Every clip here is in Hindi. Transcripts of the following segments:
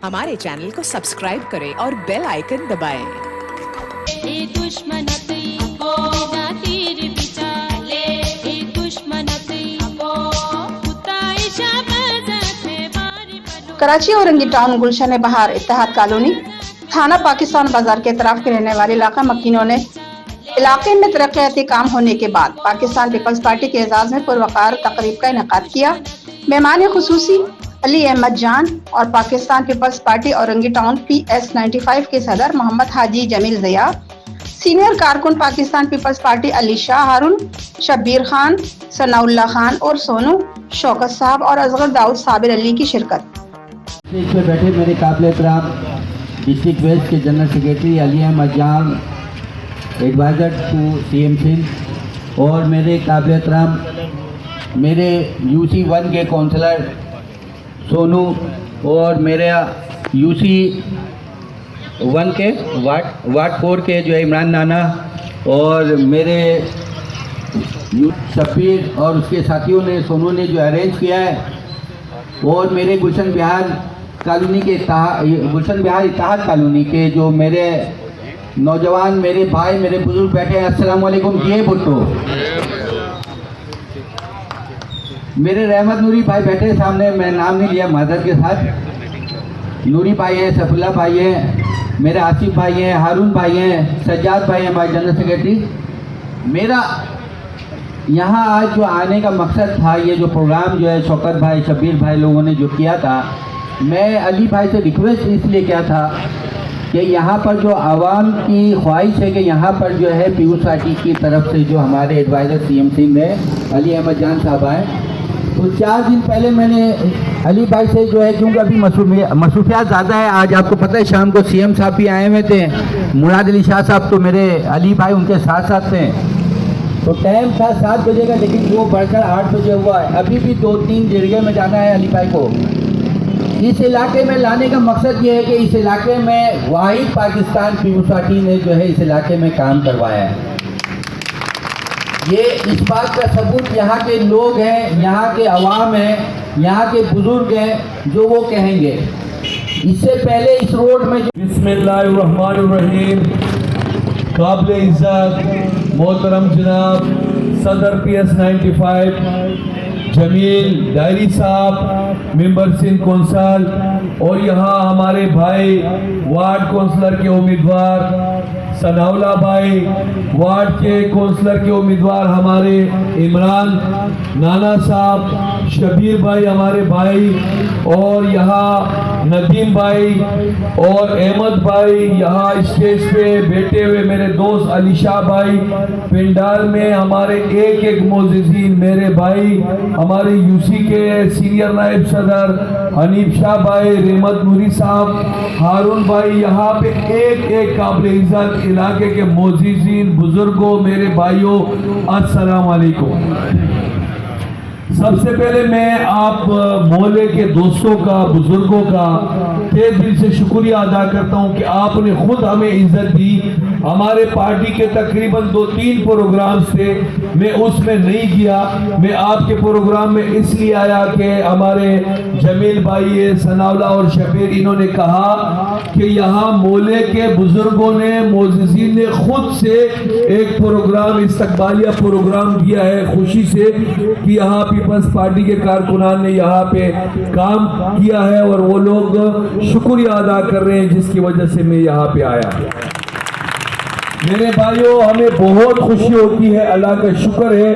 हमारे चैनल को सब्सक्राइब करें और बेल आइकन दबाएं। कराची औरंगी टाउन गुलशन बहार इत्तेहाद कॉलोनी थाना पाकिस्तान बाजार के तरफ के रहने वाले इलाका मकीनों ने इलाके में तरक्याती काम होने के बाद पाकिस्तान पीपल्स पार्टी के एजाज में पुरवकार तकरीब का इनेकाद किया। मेहमान खुसूसी अली अहमद जान और Pakistan Peoples Party Orangi town PS95 के सदर मोहम्मद हाजी जमील ज़िया, सीनियर कारकुन पाकिस्तान पीपल्स पार्टी अली शाह हारून, शब्बीर खान, सनाउल्लाह खान और सोनू, शौकत साहब और असगर दाऊद साबिर अली की शिरकत। इसमें बैठे मेरे काबिल एहतराम डिस्ट्रिक्ट वेस्ट के जनरल सेक्रेटरी अली अहमद जान, एडवाइज़र टू CM सिंध, और मेरे काबिल एहतराम मेरे UC 1 के काउंसलर सोनू, और मेरे UC 1 के वार्ड 4 के जो है इमरान नाना, और मेरे शब्बीर और उसके साथियों ने, सोनू ने जो अरेंज किया है, और मेरे गुलशन बिहार कॉलोनी के गुलशन बिहार इत्तेहाद कॉलोनी के जो मेरे नौजवान, मेरे भाई, मेरे बुजुर्ग बैठे हैं, अस्सलाम वालेकुम किए भुट्टो। मेरे रहमत नूरी भाई बैठे सामने, मैं नाम नहीं लिया मादर के साथ। नूरी भाई हैं, सफुल्ला भाई हैं, मेरे आसिफ भाई हैं, हारून भाई हैं, सज्जाद भाई हैं, भाई जनरल सेक्रेटरी। मेरा यहाँ आज जो आने का मकसद था, ये जो प्रोग्राम जो है शौकत भाई, शब्बीर भाई लोगों ने जो किया था, मैं अली भाई से रिक्वेस्ट इसलिए किया था कि यहाँ पर जो आवाम की ख्वाहिश है कि यहाँ पर जो है पीपल्स पार्टी की तरफ से जो हमारे एडवाइज़र CM सिंह ने अली अहमद जान साहब आए, तो 4 दिन पहले मैंने अली भाई से जो है, क्योंकि अभी मसरूफियात ज़्यादा है, आज आपको पता है शाम को CM साहब भी आए हुए थे, मुराद अली शाह साहब, तो मेरे अली भाई उनके साथ साथ थे, तो टाइम था 7 बजे का, लेकिन वो बढ़कर 8 बजे हुआ है। अभी भी 2-3 जगह में जाना है अली भाई को। इस इलाके में लाने का मकसद ये है कि इस इलाके में वाहिद पाकिस्तान पीपल्स पार्टी ने जो है इस इलाके में काम करवाया है। ये इस बात का सबूत यहाँ के लोग हैं, यहाँ के अवाम हैं, यहाँ के बुजुर्ग हैं, जो वो कहेंगे। इससे पहले इस रोड में बिस्मिल्लाहिर्रहमानिर्रहीम, काबिल इज़्ज़त मोहतरम जनाब सदर PS95 जमील डायरी साहब, मेंबर सिंध कौंसल, और यहाँ हमारे भाई वार्ड कौंसलर के उम्मीदवार सनाउल्लाह भाई, वार्ड के कौंसलर के उम्मीदवार हमारे इमरान नाना साहब, शब्बीर भाई हमारे भाई, और यहाँ नदीम भाई और अहमद भाई, यहाँ स्टेज पे बैठे हुए मेरे दोस्त अली शाह भाई, पिंडाल में हमारे एक मोअज़्ज़िज़ीन मेरे भाई, हमारे UC के सीनियर नायब सदर हनीफ शाह भाई, रहमत नूरी साहब, हारून भाई, यहाँ पे एक काबिल इज़्ज़त इलाके के मोअज़्ज़िज़ीन, बुजुर्गों, मेरे भाइयों, अस्सलाम वालेकुम। सबसे पहले मैं आप मोहल्ले के दोस्तों का, बुजुर्गों का तहे दिल से शुक्रिया अदा करता हूं कि आपने खुद हमें इज्जत दी। हमारे पार्टी के तकरीबन 2-3 प्रोग्राम थे, मैं उसमें नहीं गया, मैं आपके प्रोग्राम में इसलिए आया कि हमारे जमील भाई, सनाउल्लाह और शब्बीर, इन्होंने कहा कि यहाँ मोहल्ले के बुजुर्गों ने, मोअज़्ज़िज़ीन ने खुद से एक प्रोग्राम, इस्तकबालिया प्रोग्राम किया है, खुशी से कि यहाँ पीपल्स पार्टी के कारकुनान ने यहाँ पे काम किया है, और वो लोग शुक्रिया अदा कर रहे हैं, जिसकी वजह से मैं यहाँ पे आया। मेरे भाइयों, हमें बहुत खुशी होती है, अल्लाह का शुक्र है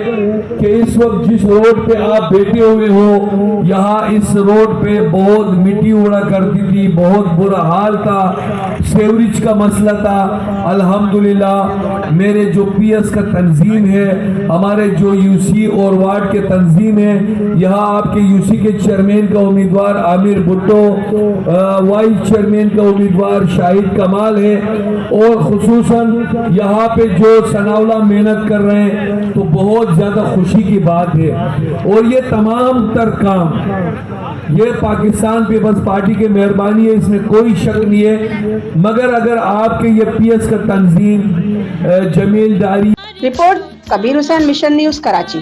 कि इस वक्त जिस रोड पे आप बैठे हुए हो, यहाँ इस रोड पे बहुत मिट्टी उड़ा करती थी, बहुत बुरा हाल था, सेवरेज का मसला था। अल्हम्दुलिल्लाह मेरे जो PS का तंजीम है, हमारे जो UC और वार्ड के तंजीम है, यहाँ आपके UC के चेयरमैन का उम्मीदवार आमिर भुट्टो, वाइस चेयरमैन का उम्मीदवार शाहिद कमाल है, और खुसूसन यहाँ पे जो सनाउल्लाह मेहनत कर रहे हैं, तो बहुत ज़्यादा खुशी की बात है। और ये तमाम तर काम ये पाकिस्तान पीपल्स पार्टी की मेहरबानी है, इसमें कोई शक नहीं है। मगर अगर आपके ये PS का तंजीम Jamil diary. Report Kabir Hussain, mission news, Karachi.